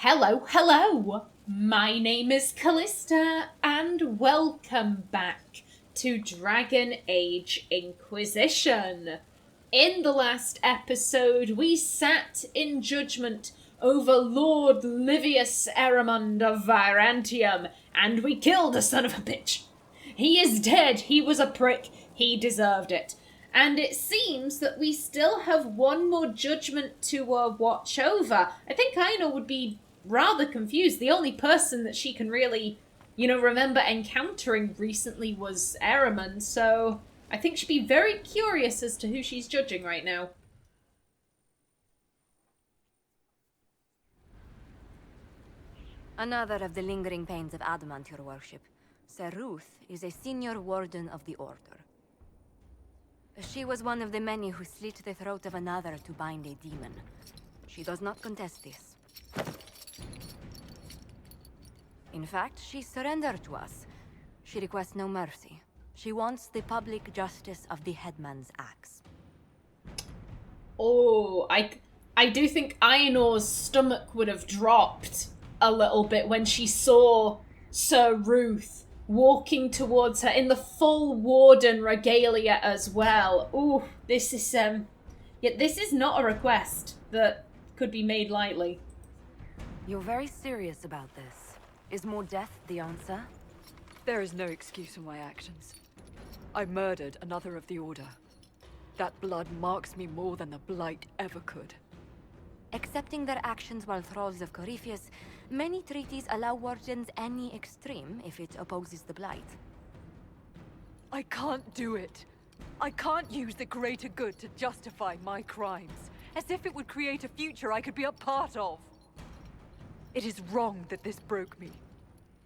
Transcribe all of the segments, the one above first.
Hello! My name is Callista, and welcome back to Dragon Age Inquisition. In the last episode, we sat in judgment over Lord Livius Eramund of Virantium, and we killed a son of a bitch. He is dead, he was a prick, he deserved it. And it seems that we still have one more judgment to watch over. I think Aenor would be rather confused. The only person that she can really, remember encountering recently was Eramund, so I think she'd be very curious as to who she's judging right now. Another of the lingering pains of Adamant, your worship. Ser Ruth is a senior warden of the Order. She was one of the many who slit the throat of another to bind a demon. She does not contest this. In fact, she surrendered to us. She requests no mercy. She wants the public justice of the headman's axe. Oh, I do think Aenor's stomach would have dropped a little bit when she saw Ser Ruth walking towards her in the full Warden regalia as well. Ooh, this is this is not a request that could be made lightly. You're very serious about this. Is more death the answer? There is no excuse for my actions. I murdered another of the Order. That blood marks me more than the Blight ever could. Accepting their actions while thralls of Corypheus, many treaties allow wardens any extreme if it opposes the Blight. I can't do it. I can't use the greater good to justify my crimes, as if it would create a future I could be a part of. It is wrong that this broke me.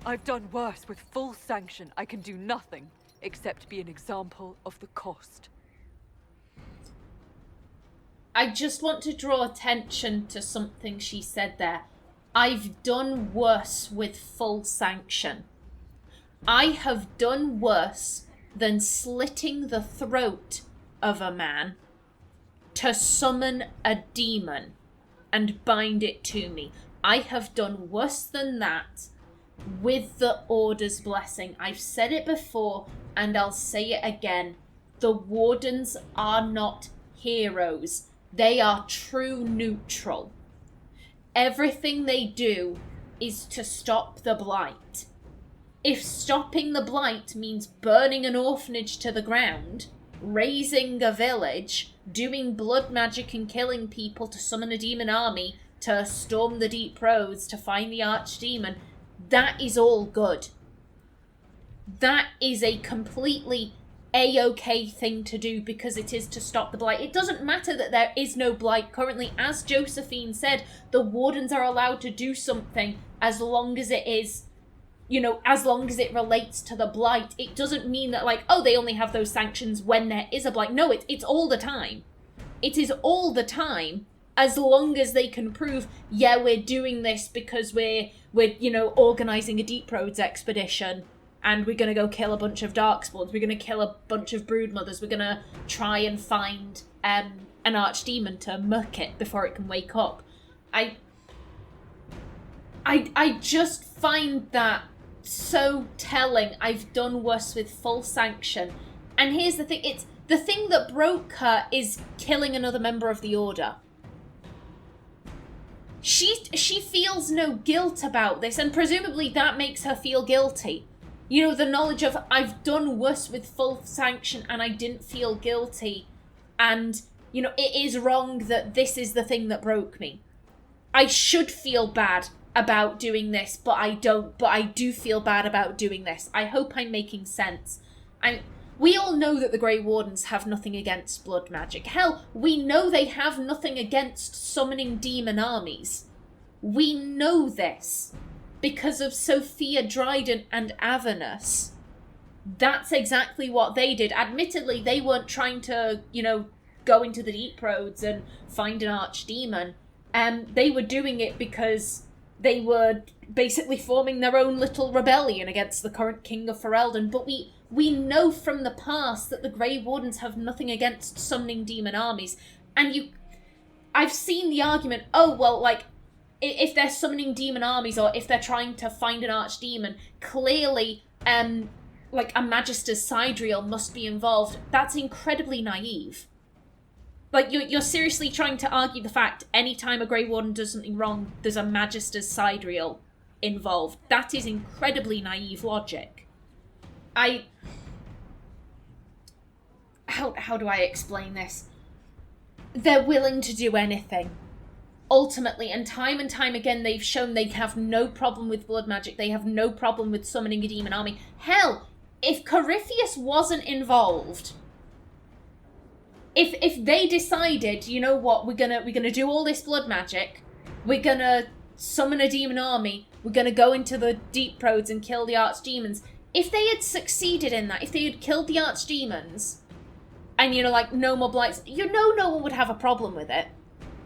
I've done worse with full sanction. I can do nothing except be an example of the cost. I just want to draw attention to something she said there. I've done worse with full sanction. I have done worse than slitting the throat of a man to summon a demon and bind it to me. I have done worse than that with the Order's blessing. I've said it before and I'll say it again. The Wardens are not heroes. They are true neutral. Everything they do is to stop the Blight. If stopping the Blight means burning an orphanage to the ground, razing a village, doing blood magic and killing people to summon a demon army, to storm the deep roads, to find the archdemon, that is all good. That is a completely a-okay thing to do because it is to stop the Blight. It doesn't matter that there is no Blight currently. As Josephine said, the Wardens are allowed to do something as long as it is, as long as it relates to the Blight. It doesn't mean that, they only have those sanctions when there is a Blight. No, it's all the time. It is all the time, as long as they can prove, we're doing this because we're organising a Deep Roads expedition, and we're going to go kill a bunch of Darkspawns, we're going to kill a bunch of Broodmothers, we're going to try and find an archdemon to murk it before it can wake up. I just find that so telling. I've done worse with full sanction. And here's the thing, it's the thing that broke her is killing another member of the Order. She feels no guilt about this, and presumably that makes her feel guilty. The knowledge of, I've done worse with full sanction and I didn't feel guilty. And, it is wrong that this is the thing that broke me. I should feel bad about doing this, but I don't. But I do feel bad about doing this. I hope I'm making sense. We all know that the Grey Wardens have nothing against blood magic. Hell, we know they have nothing against summoning demon armies. We know this because of Sophia Dryden and Avernus. That's exactly what they did. Admittedly, they weren't trying to, go into the deep roads and find an archdemon. They were doing it because they were basically forming their own little rebellion against the current king of Ferelden. But we know from the past that the Grey Wardens have nothing against summoning demon armies. And I've seen the argument, if they're summoning demon armies or if they're trying to find an archdemon, clearly, like a Magister's Sidereal must be involved. That's incredibly naive. Like, you're seriously trying to argue the fact anytime a Grey Warden does something wrong, there's a Magister's Sidereal involved. That is incredibly naive logic. How do I explain this? They're willing to do anything. Ultimately, and time again, they've shown they have no problem with blood magic. They have no problem with summoning a demon army. Hell, if Corypheus wasn't involved, if they decided, you know what, we're gonna do all this blood magic, we're gonna summon a demon army, we're gonna go into the deep roads and kill the archdemons. If they had succeeded in that, if they had killed the archdemons, and, you know, like, no more blights, you know no one would have a problem with it.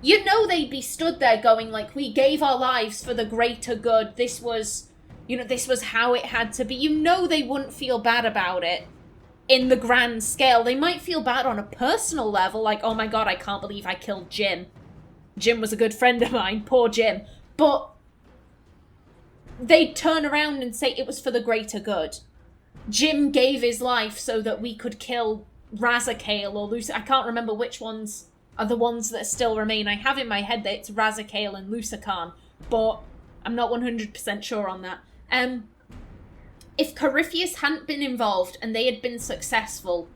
You know they'd be stood there going, like, we gave our lives for the greater good, this was, you know, this was how it had to be. You know they wouldn't feel bad about it in the grand scale. They might feel bad on a personal level, like, oh my god, I can't believe I killed Jim. Jim was a good friend of mine, poor Jim. But they'd turn around and say it was for the greater good. Jim gave his life so that we could kill Razakale or Lucy. I can't remember which ones are the ones that still remain. I have in my head that it's Razakale and Lucican, but I'm not 100% sure on that. If Corypheus hadn't been involved and they had been successful,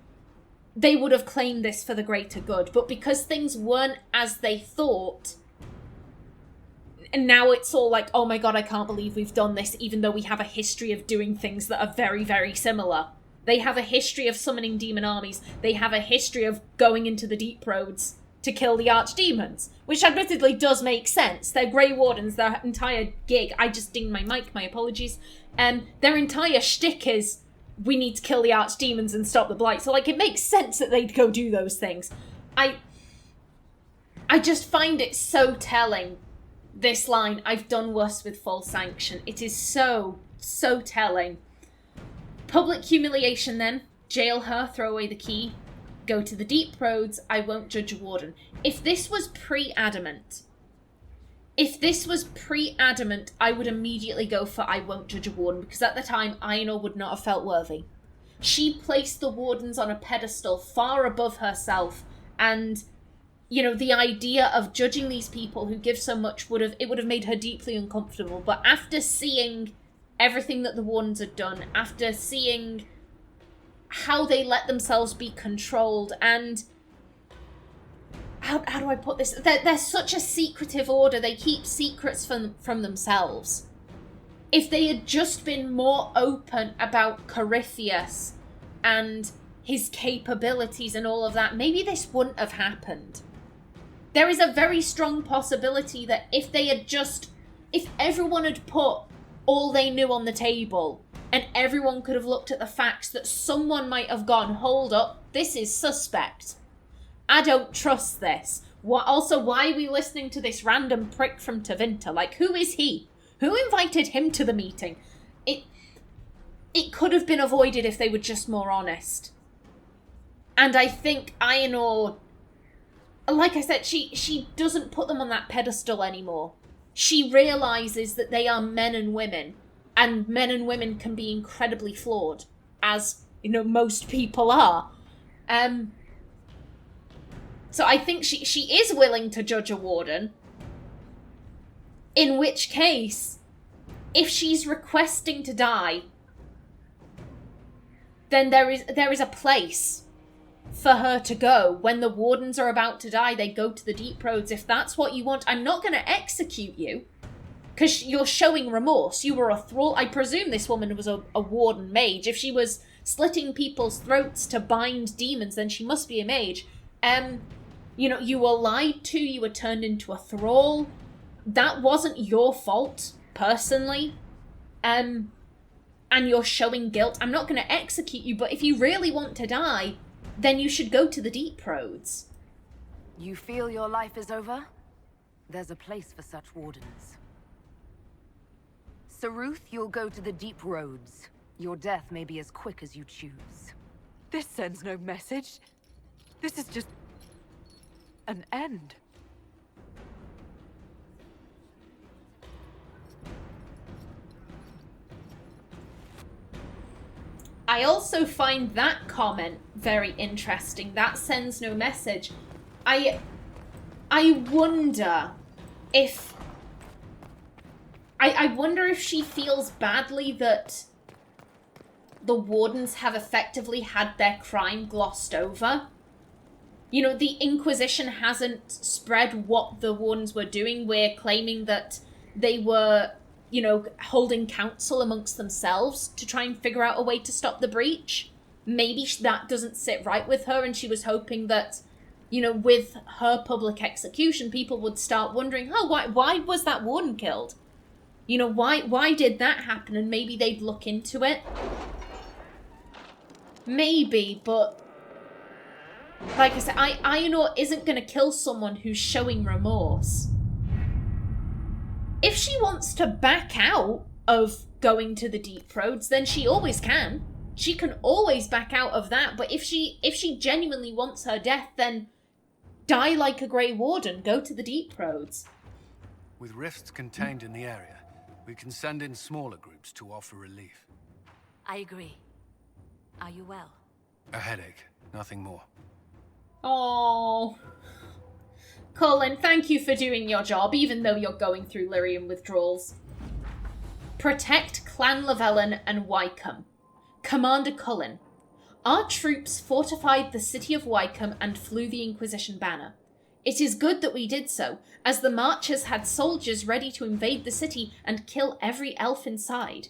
they would have claimed this for the greater good. But because things weren't as they thought, and now it's all like, oh my god, I can't believe we've done this, even though we have a history of doing things that are very, very similar. They have a history of summoning demon armies. They have a history of going into the deep roads to kill the archdemons, which admittedly does make sense. They're Grey Wardens, their entire gig, I just dinged my mic, my apologies, their entire shtick is, we need to kill the archdemons and stop the blight. So, like, it makes sense that they'd go do those things. I just find it so telling, this line, I've done worse with full sanction. It is so, so telling. Public humiliation then. Jail her, throw away the key. Go to the deep roads, I won't judge a warden. If this was pre-Adamant, I would immediately go for I won't judge a warden, because at the time, Aenor would not have felt worthy. She placed the wardens on a pedestal far above herself, and, you know, the idea of judging these people who give so much would have made her deeply uncomfortable. But after seeing everything that the wardens had done, after seeing how they let themselves be controlled, and how do I put this? They're such a secretive order. They keep secrets from themselves. If they had just been more open about Corypheus and his capabilities and all of that, maybe this wouldn't have happened. There is a very strong possibility that if everyone had put all they knew on the table, and everyone could have looked at the facts, that someone might have gone, hold up, this is suspect. I don't trust this. Also, why are we listening to this random prick from Tevinter? Like, who is he? Who invited him to the meeting? It could have been avoided if they were just more honest. And I think Aenor, like I said, she doesn't put them on that pedestal anymore. She realises that they are men and women, and men and women can be incredibly flawed, as, you know, most people are. So I think she is willing to judge a warden, in which case, if she's requesting to die, then there is a place for her to go. When the wardens are about to die, they go to the deep roads. If that's what you want, I'm not going to execute you, because you're showing remorse. You were a thrall. I presume this woman was a warden mage. If she was slitting people's throats to bind demons, then she must be a mage. You know, you were lied to, you were turned into a thrall. That wasn't your fault, personally. And you're showing guilt. I'm not going to execute you, but if you really want to die, then you should go to the deep roads. You feel your life is over? There's a place for such wardens. Ser Ruth, you'll go to the deep roads. Your death may be as quick as you choose. This sends no message. This is just an end. I also find that comment very interesting. That sends no message. I wonder if... I wonder if she feels badly that the Wardens have effectively had their crime glossed over. You know, the Inquisition hasn't spread what the Wardens were doing. We're claiming that they were, you know, holding council amongst themselves to try and figure out a way to stop the breach. Maybe that doesn't sit right with her, and she was hoping that, you know, with her public execution, people would start wondering, oh, why was that Warden killed? You know, why did that happen? And maybe they'd look into it. Maybe, but like I said, Aenor isn't going to kill someone who's showing remorse. If she wants to back out of going to the Deep Roads, then she always can. She can always back out of that. But if she genuinely wants her death, then die like a Grey Warden. Go to the Deep Roads. With rifts contained in the area, we can send in smaller groups to offer relief. I agree. Are you well? A headache, nothing more. Oh, Cullen, thank you for doing your job, even though you're going through lyrium withdrawals. Protect Clan Llewellyn and Wycombe. Commander Cullen. Our troops fortified the city of Wycombe and flew the Inquisition banner. It is good that we did so, as the Marchers had soldiers ready to invade the city and kill every elf inside.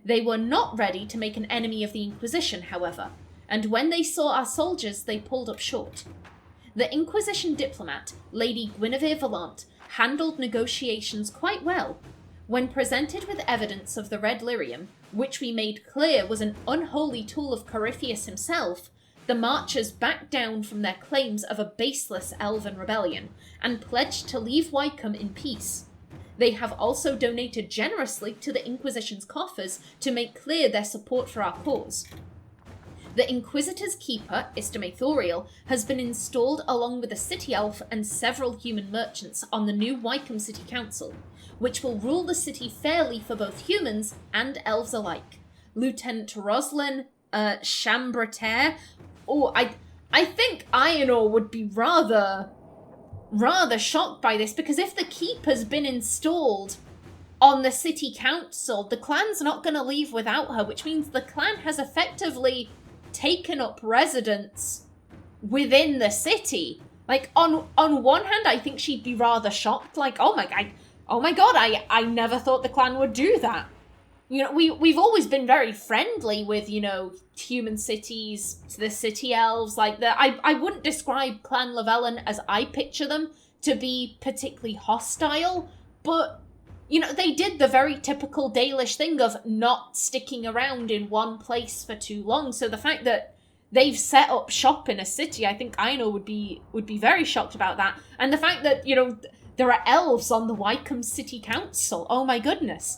They were not ready to make an enemy of the Inquisition, however, and when they saw our soldiers, they pulled up short. The Inquisition diplomat, Lady Guinevere Vallant, handled negotiations quite well. When presented with evidence of the red lyrium, which we made clear was an unholy tool of Corypheus himself, the Marchers backed down from their claims of a baseless elven rebellion, and pledged to leave Wycombe in peace. They have also donated generously to the Inquisition's coffers to make clear their support for our cause. The Inquisitor's keeper, Istamaethoriel, has been installed along with a city elf and several human merchants on the new Wycombe City Council, which will rule the city fairly for both humans and elves alike. Lieutenant Roslyn Chambrater. Oh, I think Aenor would be rather shocked by this, because if the keep has been installed on the city council, the clan's not going to leave without her, which means the clan has effectively taken up residence within the city. Like, on one hand, I think she'd be rather shocked, like, oh my god, I never thought the clan would do that. You know, we've always been very friendly with, you know, human cities, the city elves, like that. I wouldn't describe Clan Llewellyn as I picture them to be particularly hostile, but, you know, they did the very typical Dalish thing of not sticking around in one place for too long. So the fact that they've set up shop in a city, I think Aenor would be very shocked about that. And the fact that, you know, there are elves on the Wycombe City Council. Oh my goodness.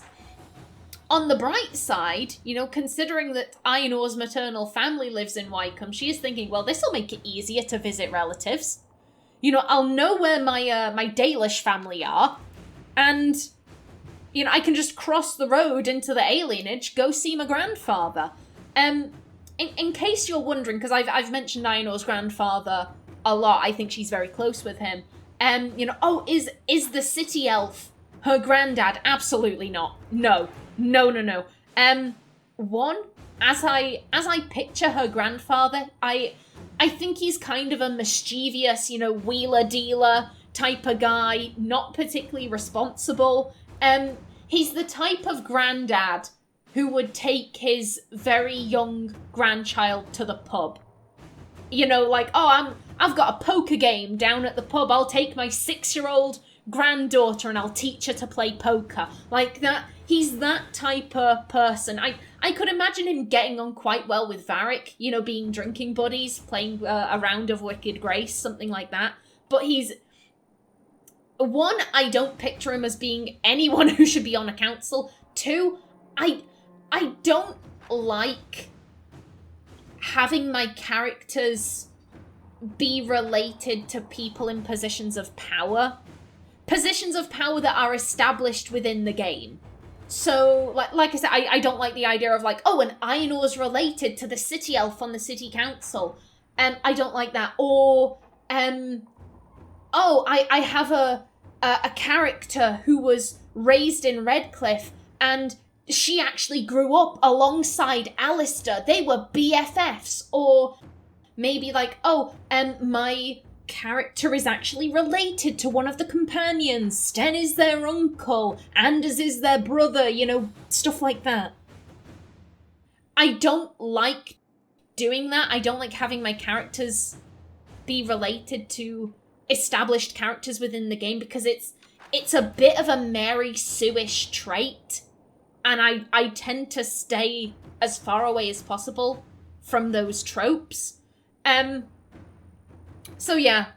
On the bright side, you know, considering that Aenor's maternal family lives in Wycombe, she is thinking, well, this will make it easier to visit relatives. You know, I'll know where my Dalish family are, and, you know, I can just cross the road into the alienage, go see my grandfather. In case you're wondering, because I've mentioned Aenor's grandfather a lot, I think she's very close with him. You know, oh, is the city elf her granddad? Absolutely not. No. One, as I picture her grandfather, I think he's kind of a mischievous, you know, wheeler-dealer type of guy, not particularly responsible. He's the type of granddad who would take his very young grandchild to the pub. You know, like, oh, I've got a poker game down at the pub, I'll take my 6-year-old granddaughter and I'll teach her to play poker. Like that. He's that type of person. I could imagine him getting on quite well with Varric, you know, being drinking buddies, playing a round of Wicked Grace, something like that. But he's... One, I don't picture him as being anyone who should be on a council. Two, I don't like having my characters be related to people in positions of power. Positions of power that are established within the game. So, like I said, I don't like the idea of like, oh, and Aenor's related to the city elf on the city council. I don't like that. Or, oh, I have a character who was raised in Redcliffe, and she actually grew up alongside Alistair. They were BFFs. Or maybe like, oh, my character is actually related to one of the companions. Sten is their uncle. Anders is their brother. You know, stuff like that. I don't like doing that. I don't like having my characters be related to established characters within the game, because it's a bit of a Mary Sue-ish trait, and I tend to stay as far away as possible from those tropes. So yeah,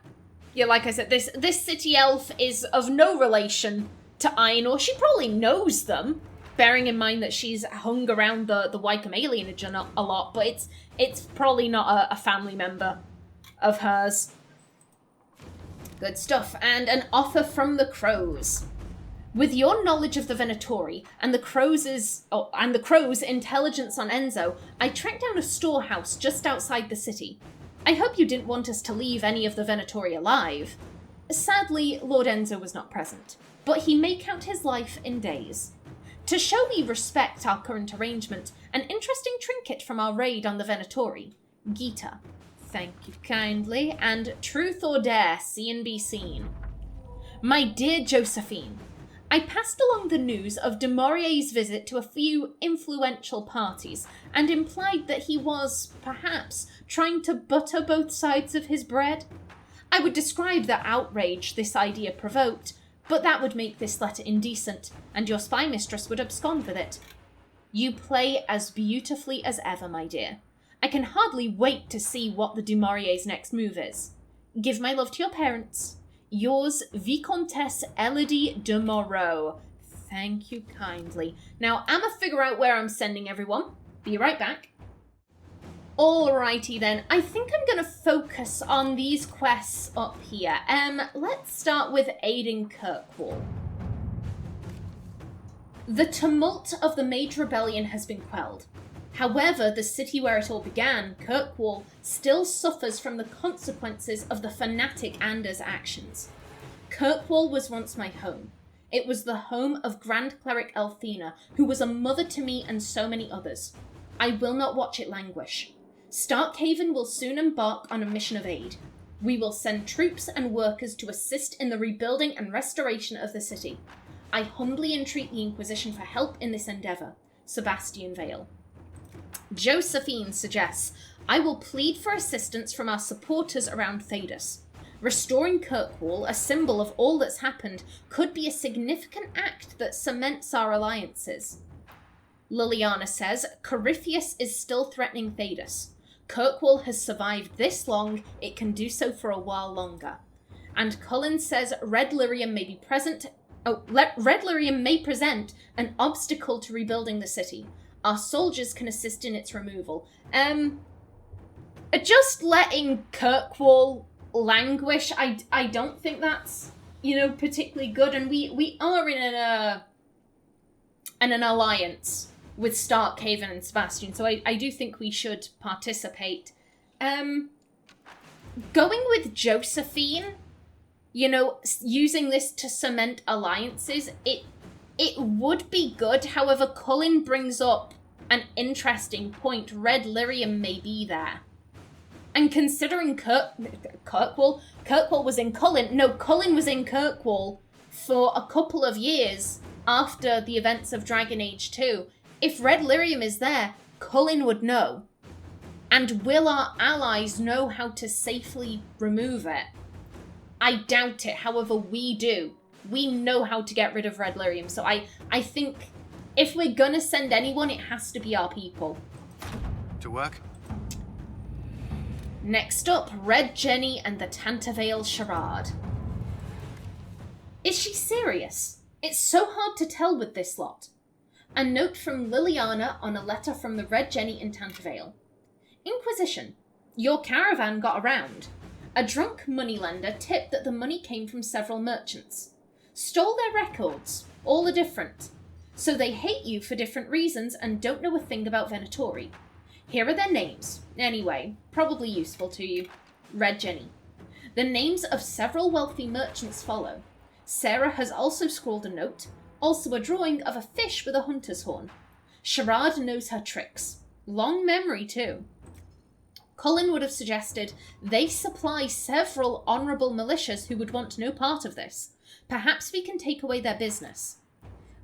like I said, this city elf is of no relation to Aenor. She probably knows them, bearing in mind that she's hung around the Wycombe alienage a lot, but it's probably not a family member of hers. Good stuff. And an offer from the Crows. With your knowledge of the Venatori and the Crows' intelligence on Enzo, I tracked down a storehouse just outside the city. I hope you didn't want us to leave any of the Venatori alive. Sadly, Lord Enzo was not present, but he may count his life in days. To show we respect our current arrangement, an interesting trinket from our raid on the Venatori. Gita. Thank you kindly, and truth or dare, see and be seen. My dear Josephine, I passed along the news of de Maurier's visit to a few influential parties, and implied that he was, perhaps, trying to butter both sides of his bread. I would describe the outrage this idea provoked, but that would make this letter indecent, and your spy mistress would abscond with it. You play as beautifully as ever, my dear. I can hardly wait to see what the du Maurier's next move is. Give my love to your parents. Yours, Vicomtesse Elodie de Moreau. Thank you kindly. Now, I'ma figure out where I'm sending everyone. Be right back. Alrighty then, I think I'm gonna focus on these quests up here. Let's start with aiding Kirkwall. The tumult of the Mage Rebellion has been quelled. However, the city where it all began, Kirkwall, still suffers from the consequences of the fanatic Anders' actions. Kirkwall was once my home. It was the home of Grand Cleric Elthina, who was a mother to me and so many others. I will not watch it languish. Starkhaven will soon embark on a mission of aid. We will send troops and workers to assist in the rebuilding and restoration of the city. I humbly entreat the Inquisition for help in this endeavour. Sebastian Vale. Josephine suggests, I will plead for assistance from our supporters around Thedas. Restoring Kirkwall, a symbol of all that's happened, could be a significant act that cements our alliances. Liliana says, Corypheus is still threatening Thedas. Kirkwall has survived this long, it can do so for a while longer. And Cullen says Red Lyrium may present an obstacle to rebuilding the city. Our soldiers can assist in its removal. Just letting Kirkwall languish, I don't think that's, particularly good. And we are in an alliance with Starkhaven and Sebastian, so I do think we should participate. Going with Josephine, using this to cement alliances, it would be good. However, Cullen brings up an interesting point. Red Lyrium may be there. And considering Kirkwall was in Cullen. No, Cullen was in Kirkwall for a couple of years after the events of Dragon Age 2. If Red Lyrium is there, Cullen would know. And will our allies know how to safely remove it? I doubt it. However, we do. We know how to get rid of Red Lyrium, so I think if we're gonna send anyone, it has to be our people. To work? Next up, Red Jenny and the Tantervale Charade. Is she serious? It's so hard to tell with this lot. A note from Liliana on a letter from the Red Jenny in Tantervale. Inquisition. Your caravan got around. A drunk moneylender tipped that the money came from several merchants. Stole their records. All are different. So they hate you for different reasons and don't know a thing about Venatori. Here are their names. Anyway, probably useful to you. Red Jenny. The names of several wealthy merchants follow. Sarah has also scrawled a note, also a drawing of a fish with a hunter's horn. Sherrod knows her tricks. Long memory, too. Colin would have suggested they supply several honourable militias who would want no part of this. Perhaps we can take away their business.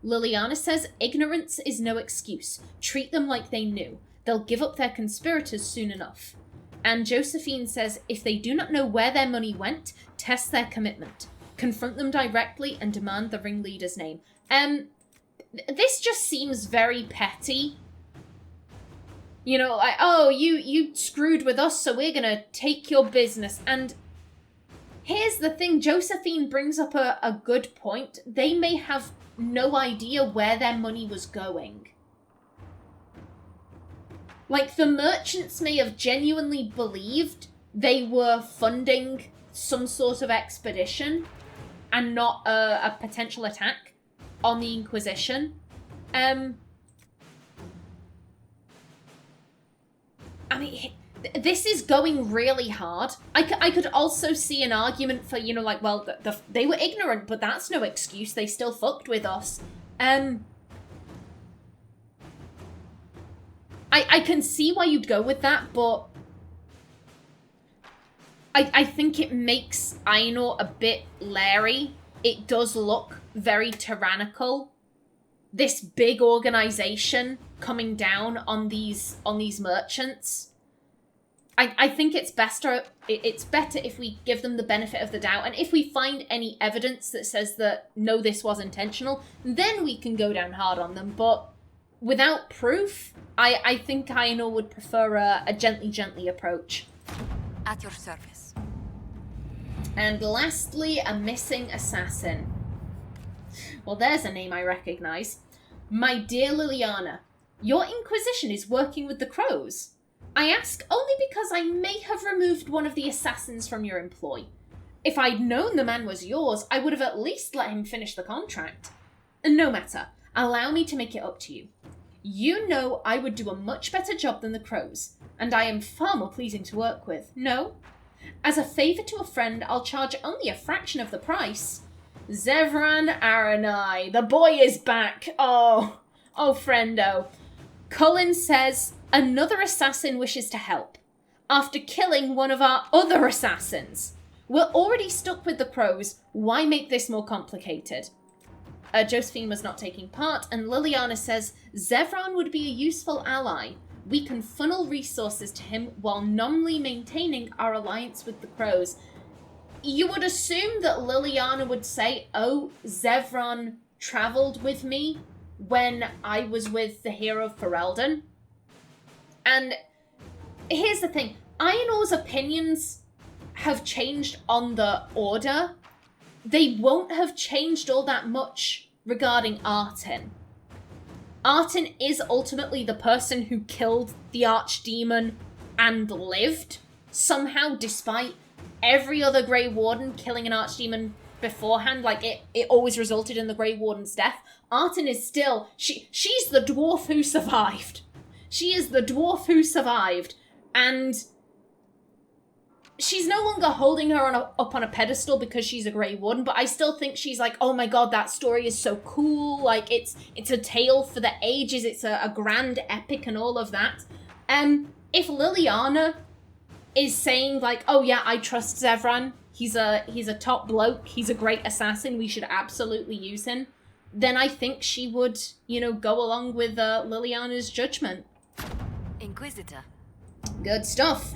Liliana says ignorance is no excuse. Treat them like they knew. They'll give up their conspirators soon enough. And Josephine says if they do not know where their money went, test their commitment. Confront them directly and demand the ringleader's name. This just seems very petty. You know, like, oh, you screwed with us, so we're gonna take your business. And here's the thing, Josephine brings up a good point. They may have no idea where their money was going. Like, the merchants may have genuinely believed they were funding some sort of expedition and not a potential attack on the Inquisition. I mean, this is going really hard. I could also see an argument for, you know, like, well, they were ignorant, but that's no excuse. They still fucked with us. I can see why you'd go with that, but I think it makes Aenor a bit leery. It does look very tyrannical. This big organization coming down on these merchants. I think it's better if we give them the benefit of the doubt, and if we find any evidence that says that no, this was intentional, then we can go down hard on them. But without proof, I think Aenor would prefer a gently approach. At your service. And lastly, a missing assassin. Well, there's a name I recognize. My dear Liliana, your Inquisition is working with the Crows. I ask only because I may have removed one of the assassins from your employ. If I'd known the man was yours, I would have at least let him finish the contract. No matter. Allow me to make it up to you. You know I would do a much better job than the Crows, and I am far more pleasing to work with. No? As a favour to a friend, I'll charge only a fraction of the price. Zevran Aranai, the boy is back. Oh, friendo. Cullen says another assassin wishes to help, after killing one of our other assassins. We're already stuck with the Crows. Why make this more complicated? Josephine was not taking part, and Liliana says Zevran would be a useful ally. We can funnel resources to him while nominally maintaining our alliance with the Crows. You would assume that Liliana would say, oh, Zevran travelled with me when I was with the hero Ferelden. And here's the thing. Aenor's opinions have changed on the Order. They won't have changed all that much regarding Artin. Artin is ultimately the person who killed the Archdemon and lived, somehow, despite every other Grey Warden killing an Archdemon beforehand. Like, it always resulted in the Grey Warden's death. Artin is still... She's the dwarf who survived. She is the dwarf who survived. And she's no longer holding her up on a pedestal because she's a Grey Warden, but I still think she's like, oh my god, that story is so cool. Like, it's a tale for the ages. It's a grand epic and all of that. If Liliana is saying, like, oh yeah, I trust Zevran, he's a top bloke, he's a great assassin, we should absolutely use him, then I think she would, you know, go along with Liliana's judgment. Inquisitor. Good stuff.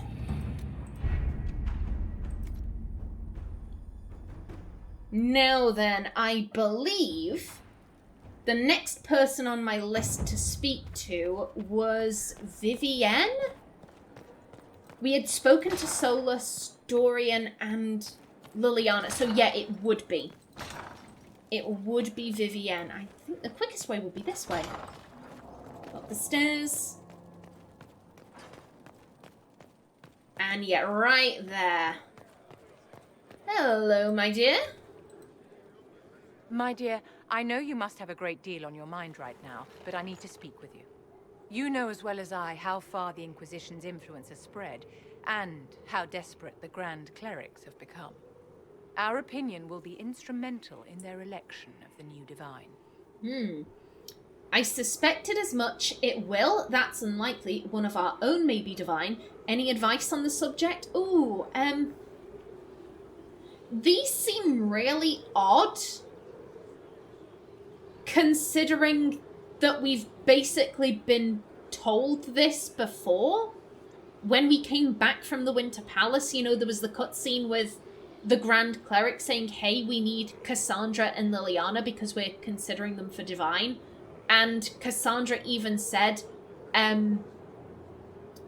Now then, I believe the next person on my list to speak to was Vivienne? We had spoken to Solus, Dorian, and Liliana, so yeah, it would be. It would be Vivienne. I think the quickest way would be this way. Up the stairs. And yeah, right there. Hello, my dear. My dear, I know you must have a great deal on your mind right now, but I need to speak with you. You know as well as I how far the Inquisition's influence has spread, and how desperate the Grand Clerics have become. Our opinion will be instrumental in their election of the new Divine. I suspected as much. It will. That's unlikely. One of our own may be Divine. Any advice on the subject? Ooh, these seem really odd, considering that we've basically been told this before. When we came back from the Winter Palace, you know, there was the cutscene with the Grand Cleric saying, hey, we need Cassandra and Liliana because we're considering them for Divine. And Cassandra even said,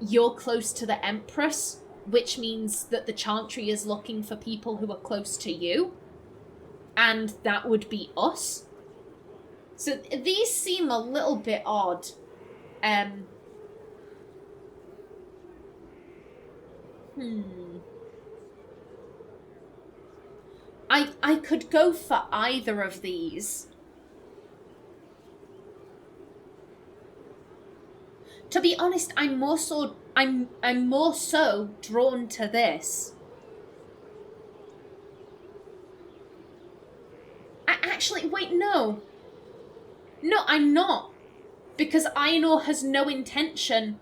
you're close to the Empress, which means that the Chantry is looking for people who are close to you. And that would be us. So these seem a little bit odd. I could go for either of these. To be honest, I'm more so drawn to this. Actually, wait, no. No, I'm not. Because Aenor has no intention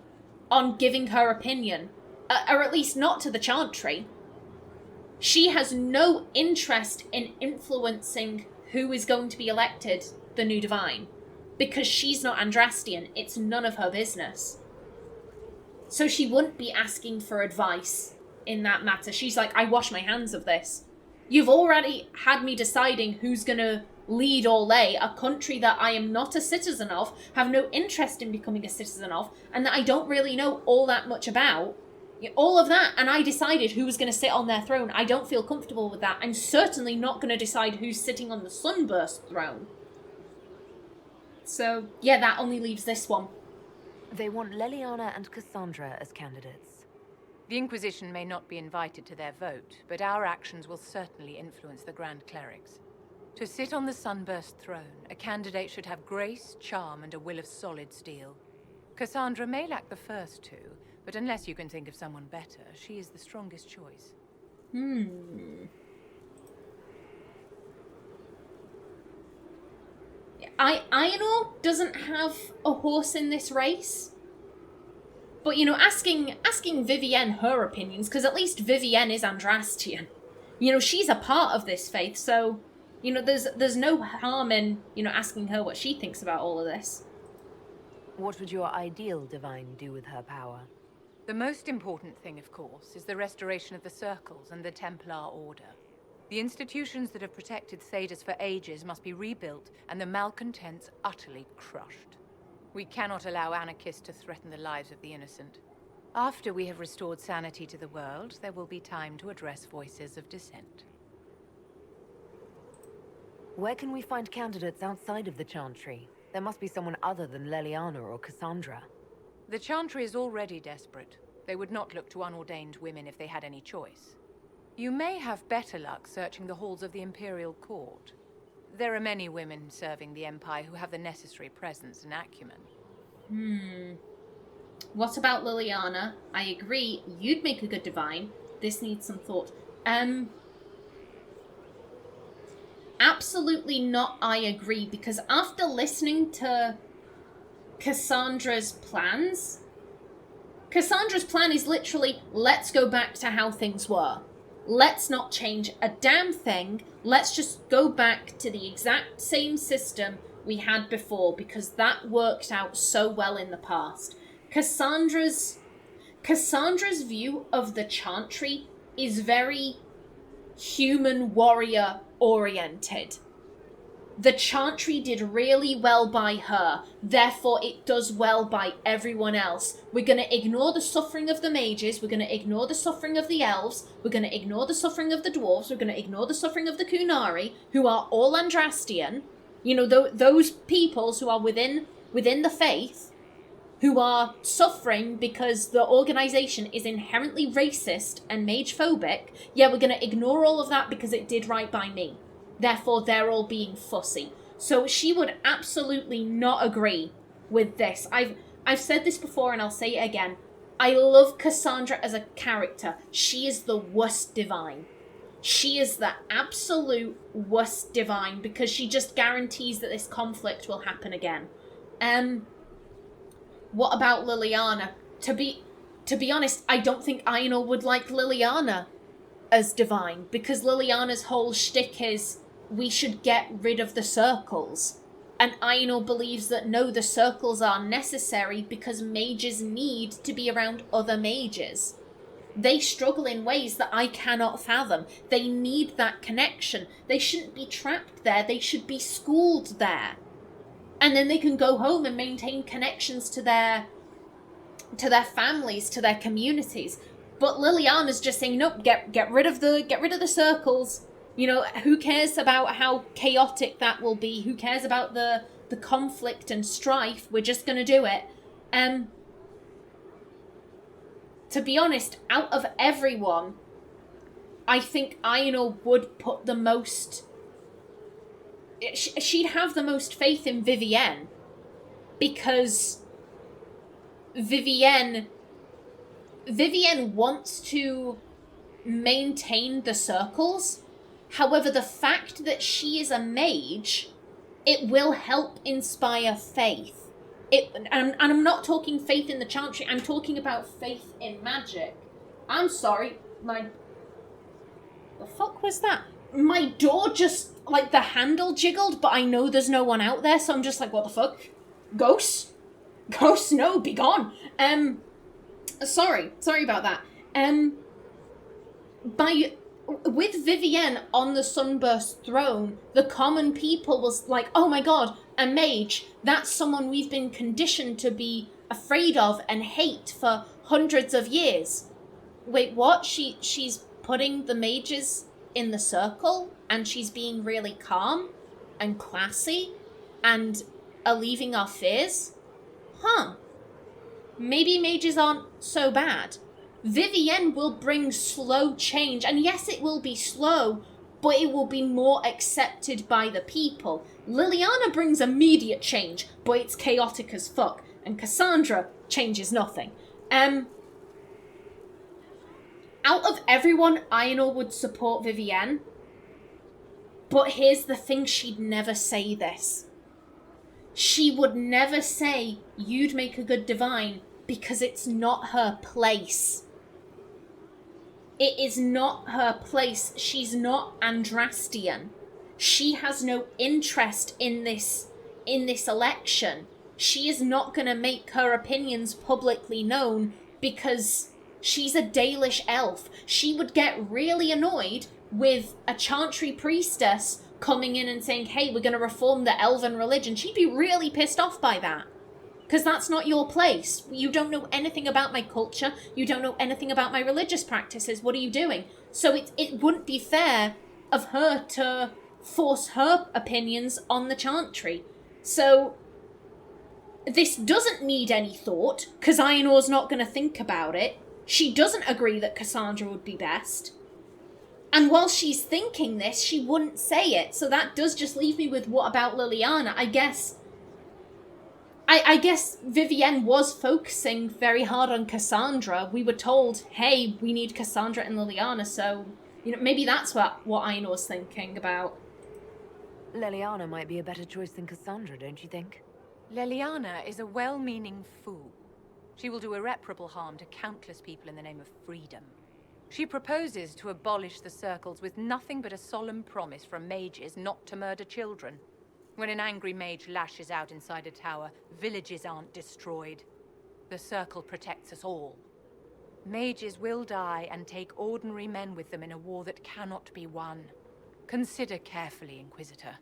on giving her opinion. Or at least not to the Chantry. She has no interest in influencing who is going to be elected the new Divine. Because she's not Andrastian, it's none of her business. So she wouldn't be asking for advice in that matter. She's like, I wash my hands of this. You've already had me deciding who's going to lead or lay a country that I am not a citizen of, have no interest in becoming a citizen of, and that I don't really know all that much about. All of that, and I decided who was going to sit on their throne. I don't feel comfortable with that. I'm certainly not going to decide who's sitting on the Sunburst Throne. So, yeah, that only leaves this one. They want Liliana and Cassandra as candidates. The Inquisition may not be invited to their vote, but our actions will certainly influence the Grand Clerics. To sit on the Sunburst Throne, a candidate should have grace, charm, and a will of solid steel. Cassandra may lack the first two, but unless you can think of someone better, she is the strongest choice. Aenor doesn't have a horse in this race. But, you know, asking Vivienne her opinions, because at least Vivienne is Andrastian. You know, she's a part of this faith, so, you know, there's no harm in, you know, asking her what she thinks about all of this. What would your ideal Divine do with her power? The most important thing, of course, is the restoration of the Circles and the Templar Order. The institutions that have protected Thedas for ages must be rebuilt, and the malcontents utterly crushed. We cannot allow anarchists to threaten the lives of the innocent. After we have restored sanity to the world, there will be time to address voices of dissent. Where can we find candidates outside of the Chantry? There must be someone other than Liliana or Cassandra. The Chantry is already desperate. They would not look to unordained women if they had any choice. You may have better luck searching the halls of the Imperial Court. There are many women serving the Empire who have the necessary presence and acumen. What about Liliana? I agree, you'd make a good Divine. This needs some thought. Absolutely not, I agree, because after listening to Cassandra's plan is literally, let's go back to how things were. Let's not change a damn thing. Let's just go back to the exact same system we had before, because that worked out so well in the past. Cassandra's view of the Chantry is very human warrior oriented. The Chantry did really well by her, therefore it does well by everyone else. We're going to ignore the suffering of the mages, we're going to ignore the suffering of the elves, we're going to ignore the suffering of the dwarves, we're going to ignore the suffering of the Kunari, who are all Andrastian. You know, those peoples who are within the faith, who are suffering because the organization is inherently racist and mage-phobic. Yeah, we're going to ignore all of that because it did right by me. Therefore, they're all being fussy. So she would absolutely not agree with this. I've said this before and I'll say it again. I love Cassandra as a character. She is the worst divine. She is the absolute worst divine because she just guarantees that this conflict will happen again. What about Liliana? To be honest, I don't think Aenor would like Liliana as divine, because Liliana's whole shtick is we should get rid of the circles. And Aenor believes that no, the circles are necessary because mages need to be around other mages. They struggle in ways that I cannot fathom. They need that connection. They shouldn't be trapped there. They should be schooled there. And then they can go home and maintain connections to their families, to their communities. But Liliana's just saying, nope, get rid of the circles. You know, who cares about how chaotic that will be? Who cares about the conflict and strife? We're just gonna do it. To be honest, out of everyone, I think Aenor would put the most... She'd have the most faith in Vivienne. Because Vivienne wants to maintain the circles. However, the fact that she is a mage, it will help inspire faith. And I'm not talking faith in the chantry, I'm talking about faith in magic. I'm sorry, the fuck was that? My door just, like, the handle jiggled, but I know there's no one out there, so I'm just like, what the fuck? Ghosts? Ghosts, no, be gone. Sorry about that. With Vivienne on the Sunburst Throne, the common people was like, oh my god, a mage, that's someone we've been conditioned to be afraid of and hate for hundreds of years. Wait, what? She's putting the mages in the circle, and she's being really calm and classy and alleviating our fears? Huh. Maybe mages aren't so bad. Vivienne will bring slow change, and yes, it will be slow, but it will be more accepted by the people. Liliana brings immediate change, but it's chaotic as fuck, and Cassandra changes nothing. Out of everyone, Aenor would support Vivienne, but here's the thing, she'd never say this. She would never say, you'd make a good divine, because it's not her place. It is not her place. She's not Andrastian. She has no interest in this election. She is not going to make her opinions publicly known because she's a Dalish elf. She would get really annoyed with a chantry priestess coming in and saying, hey, we're going to reform the elven religion. She'd be really pissed off by that. Because that's not your place. You don't know anything about my culture. You don't know anything about my religious practices. What are you doing? So it wouldn't be fair of her to force her opinions on the chantry. So this doesn't need any thought, because Aenor's not going to think about it. She doesn't agree that Cassandra would be best. And while she's thinking this, she wouldn't say it. So that does just leave me with, what about Liliana? I guess Vivienne was focusing very hard on Cassandra. We were told, hey, we need Cassandra and Liliana, so, you know, maybe that's what Aenor's thinking about. Liliana might be a better choice than Cassandra, don't you think? Liliana is a well-meaning fool. She will do irreparable harm to countless people in the name of freedom. She proposes to abolish the circles with nothing but a solemn promise from mages not to murder children. When an angry mage lashes out inside a tower, villages aren't destroyed. The circle protects us all. Mages will die and take ordinary men with them in a war that cannot be won. Consider carefully, Inquisitor.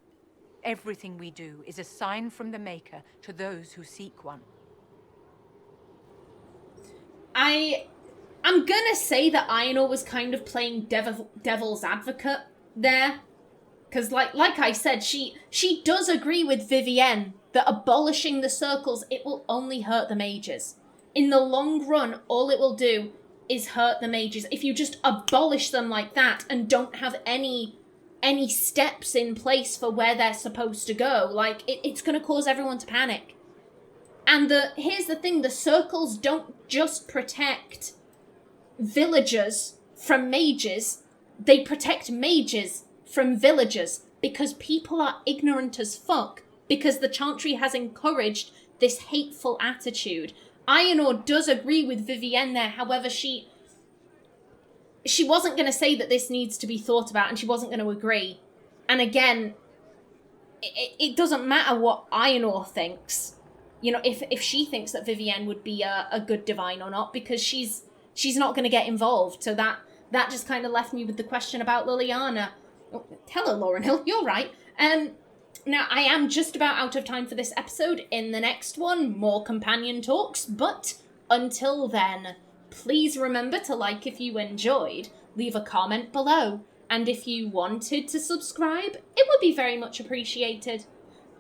Everything we do is a sign from the Maker to those who seek one. I'm gonna say that Aenor was kind of playing devil's advocate there. Because, like I said, she does agree with Vivienne that abolishing the circles, it will only hurt the mages. In the long run, all it will do is hurt the mages. If you just abolish them like that and don't have any any steps in place for where they're supposed to go. Like, it's going to cause everyone to panic. And here's the thing, the circles don't just protect villagers from mages, they protect mages from villagers, because people are ignorant as fuck, because the Chantry has encouraged this hateful attitude. Aenor does agree with Vivienne there, however, she wasn't going to say that this needs to be thought about, and she wasn't going to agree. And again, it doesn't matter what Aenor thinks, you know, if she thinks that Vivienne would be a good divine or not, because she's not going to get involved. So that just kind of left me with the question about Liliana. Oh, hello, Lauren Hill, you're right. Now, I am just about out of time for this episode. In the next one, more companion talks, but until then, please remember to like if you enjoyed, leave a comment below, and if you wanted to subscribe, it would be very much appreciated.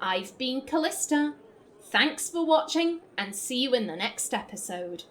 I've been Callista. Thanks for watching, and see you in the next episode.